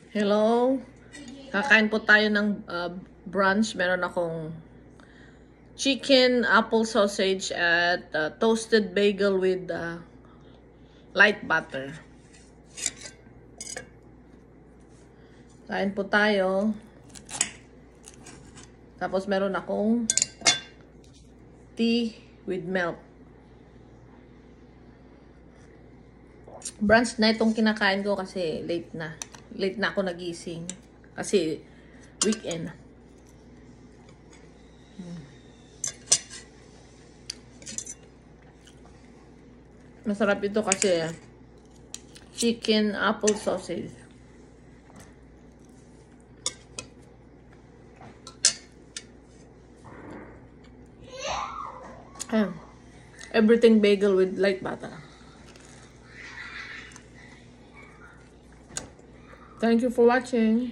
Hello. Kakain po tayo ng brunch. Meron akong chicken, apple sausage, at toasted bagel with light butter. Kain po tayo. Tapos meron akong tea with milk. Brunch na itong kinakain ko kasi late na. Late na ako nagising. Kasi weekend. Masarap ito kasi chicken, apple sausage. Everything bagel with light butter. Thank you for watching.